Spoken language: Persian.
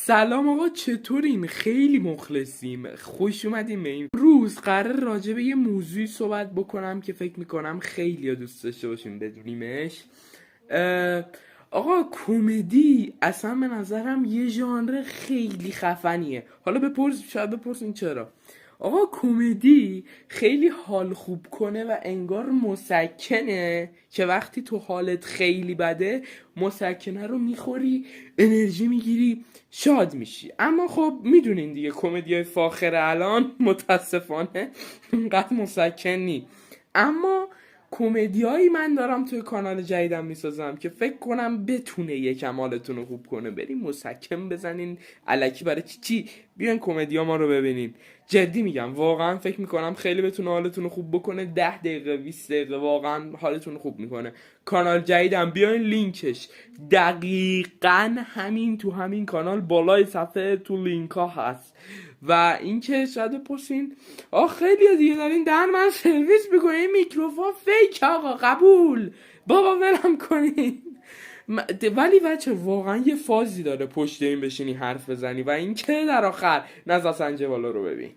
سلام آقا، چطورین؟ خیلی مخلصیم. خوش اومدیم به این روز. قرار راجع به یه موضوعی صحبت بکنم که فکر میکنم خیلی دوست داشته باشیم بدونیمش. آقا کمدی اصلا به نظرم یه ژانر خیلی خفنیه. حالا شاید بپرسین چرا. آقا کمدی خیلی حال خوب کنه و انگار مسکنه که وقتی تو حالت خیلی بده مسکنه رو میخوری، انرژی میگیری، شاد میشی. اما خب میدونین دیگه کمدیای فاخر الان متاسفانه اینقدر مسکن نی. اما کمدیایی من دارم توی کانال جدیدم میسازم که فکر کنم بتونه یکم حالتون رو خوب کنه. بریم مسکن بزنین الکی برای چی بیاین کمدیا ما رو ببینین. جدی میگم، واقعا فکر میکنم خیلی بتونه حالتون رو خوب بکنه. 10 دقیقه 20 دقیقه واقعا حالتون رو خوب میکنه. کانال جدیدم، بیاین لینکش دقیقا همین تو همین کانال بالای صفحه تو لینک ها هست. و اینکه شاید بپرسین خیلی دیگه دارین در من سرویس میکنین، میکروفون فیک آقا، قبول بابا ولم کنین. ولی بچه واقعا یه فازی داره پشت این بشینی حرف بزنی. و اینکه در آخر نظر سنجه بالا رو ببین.